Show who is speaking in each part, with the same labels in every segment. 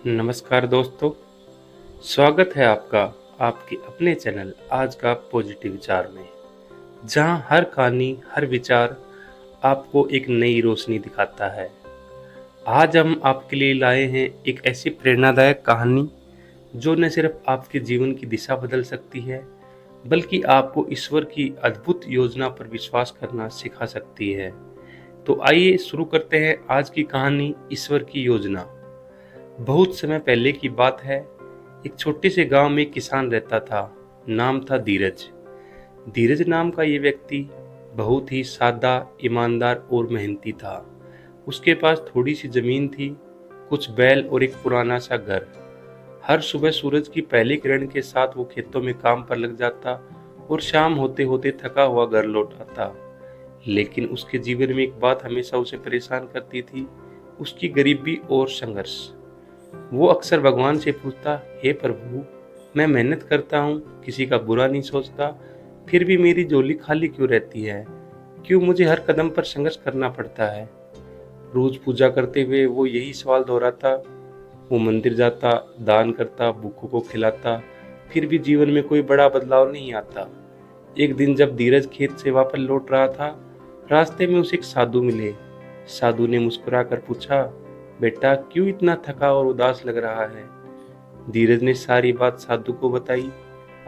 Speaker 1: नमस्कार दोस्तों, स्वागत है आपका आपके अपने चैनल आज का पॉजिटिव विचार में, जहां हर कहानी, हर विचार आपको एक नई रोशनी दिखाता है। आज हम आपके लिए लाए हैं एक ऐसी प्रेरणादायक कहानी जो न सिर्फ आपके जीवन की दिशा बदल सकती है, बल्कि आपको ईश्वर की अद्भुत योजना पर विश्वास करना सिखा सकती है। तो आइए शुरू करते हैं आज की कहानी, ईश्वर की योजना। बहुत समय पहले की बात है। एक छोटे से गांव में एक किसान रहता था। नाम था धीरज। धीरज नाम का ये व्यक्ति बहुत ही सादा, ईमानदार और मेहनती था। उसके पास थोड़ी सी जमीन थी, कुछ बैल और एक पुराना सा घर। हर सुबह सूरज की पहली किरण के साथ वो खेतों में काम पर लग जाता और शाम होते होते थका हुआ घर लौट आता। लेकिन उसके जीवन में एक बात हमेशा उसे परेशान करती थी, उसकी गरीबी और संघर्ष। वो अक्सर भगवान से पूछता, हे प्रभु, मैं मेहनत करता हूँ, किसी का बुरा नहीं सोचता, फिर भी मेरी झोली खाली क्यों रहती है? क्यों मुझे हर कदम पर संघर्ष करना पड़ता है? रोज पूजा करते हुए वो यही सवाल दोहराता। वो मंदिर जाता, दान करता, भूखों को खिलाता, फिर भी जीवन में कोई बड़ा बदलाव नहीं आता। एक दिन जब धीरज खेत से वापस लौट रहा था, रास्ते में उसे एक साधु मिले। साधु ने मुस्कुराकर पूछा, बेटा, क्यों इतना थका और उदास लग रहा है? धीरज ने सारी बात साधु को बताई,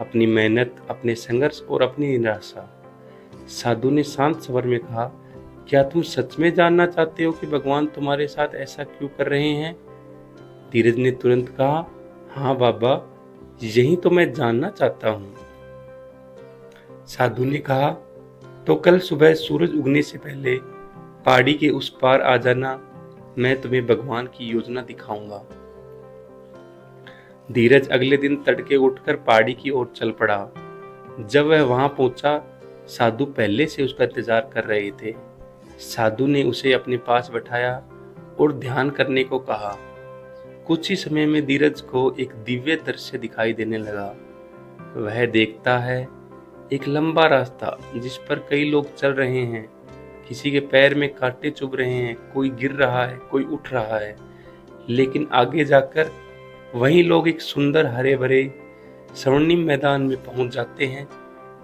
Speaker 1: अपनी मेहनत, अपने संघर्ष और अपनी निराशा। साधु ने शांत स्वर में कहा, क्या तुम सच में जानना चाहते हो कि भगवान तुम्हारे साथ ऐसा क्यों कर रहे हैं? धीरज ने तुरंत कहा, हाँ बाबा, यही तो मैं जानना चाहता हूँ। साधु ने कहा, तो कल सुबह सूरज उगने से पहले पहाड़ी के उस पार आ जाना, मैं तुम्हें भगवान की योजना दिखाऊंगा। धीरज अगले दिन तड़के उठकर पहाड़ी की ओर चल पड़ा। जब वह वहां पहुंचा, साधु पहले से उसका इंतजार कर रहे थे। साधु ने उसे अपने पास बैठाया और ध्यान करने को कहा। कुछ ही समय में धीरज को एक दिव्य दृश्य दिखाई देने लगा। वह देखता है एक लंबा रास्ता जिस पर कई लोग चल रहे हैं। किसी के पैर में कांटे चुभ रहे हैं, कोई गिर रहा है, कोई उठ रहा है। लेकिन आगे जाकर वही लोग एक सुंदर हरे भरे स्वर्णिम मैदान में पहुंच जाते हैं,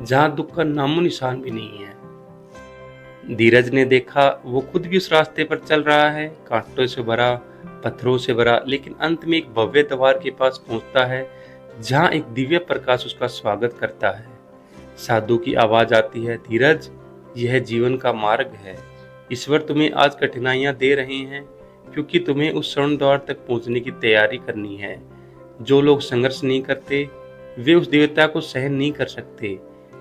Speaker 1: जहां दुख का नामो निशान भी नहीं है। धीरज ने देखा वो खुद भी उस रास्ते पर चल रहा है, कांटों से भरा, पत्थरों से भरा, लेकिन अंत में एक भव्य द्वार के पास पहुंचता है, जहां एक दिव्य प्रकाश उसका स्वागत करता है। साधु की आवाज आती है, धीरज, यह जीवन का मार्ग है। ईश्वर तुम्हें आज कठिनाइयां दे रहे हैं क्योंकि तुम्हें उस स्वर्ण द्वार तक पहुंचने की तैयारी करनी है। जो लोग संघर्ष नहीं करते वे उस दिव्यता को सहन नहीं कर सकते।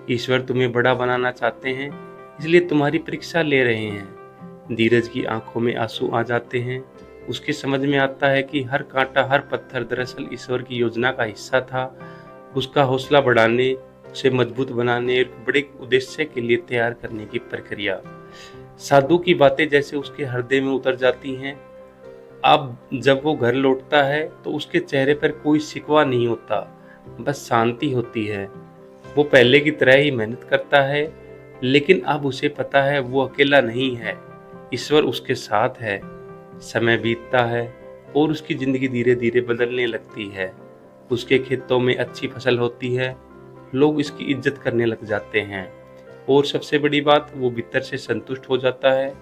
Speaker 1: ईश्वर तुम्हें बड़ा बनाना चाहते हैं, इसलिए तुम्हारी परीक्षा ले रहे हैं। धीरज की आंखों में आंसू आ जाते हैं। उसके समझ में आता है कि हर कांटा, हर पत्थर दरअसल ईश्वर की योजना का हिस्सा था, उसका हौसला बढ़ाने, उसे मजबूत बनाने और बड़े उद्देश्य के लिए तैयार करने की प्रक्रिया। साधु की बातें जैसे उसके हृदय में उतर जाती हैं। अब जब वो घर लौटता है तो उसके चेहरे पर कोई शिकवा नहीं होता, बस शांति होती है। वो पहले की तरह ही मेहनत करता है, लेकिन अब उसे पता है वो अकेला नहीं है, ईश्वर उसके साथ है। समय बीतता है और उसकी जिंदगी धीरे धीरे बदलने लगती है। उसके खेतों में अच्छी फसल होती है, लोग इसकी इज्जत करने लग जाते हैं और सबसे बड़ी बात, वो भीतर से संतुष्ट हो जाता है।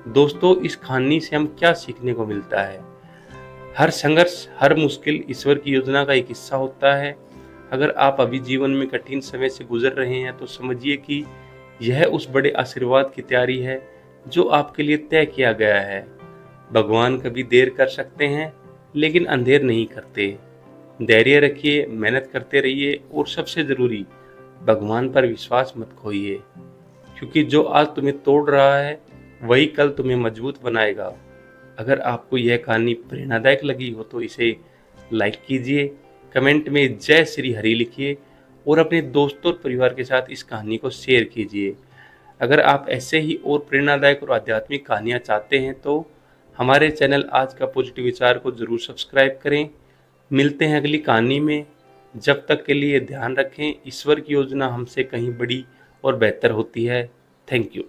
Speaker 1: दोस्तों, इस कहानी से हम क्या सीखने को मिलता है? हर संघर्ष, हर मुश्किल ईश्वर की योजना का एक हिस्सा होता है। अगर आप अभी जीवन में कठिन समय से गुजर रहे हैं तो समझिए कि यह उस बड़े आशीर्वाद की तैयारी है जो आपके लिए तय किया गया है। भगवान कभी देर कर सकते हैं, लेकिन अंधेर नहीं करते। धैर्य रखिए, मेहनत करते रहिए और सबसे जरूरी, भगवान पर विश्वास मत खोइए, क्योंकि जो आज तुम्हें तोड़ रहा है वही कल तुम्हें मजबूत बनाएगा। अगर आपको यह कहानी प्रेरणादायक लगी हो तो इसे लाइक कीजिए, कमेंट में जय श्री हरि लिखिए और अपने दोस्तों और परिवार के साथ इस कहानी को शेयर कीजिए। अगर आप ऐसे ही और प्रेरणादायक और आध्यात्मिक कहानियाँ चाहते हैं तो हमारे चैनल आज का पॉजिटिव विचार को जरूर सब्सक्राइब करें। मिलते हैं अगली कहानी में। जब तक के लिए ध्यान रखें, ईश्वर की योजना हमसे कहीं बड़ी और बेहतर होती है। Thank you.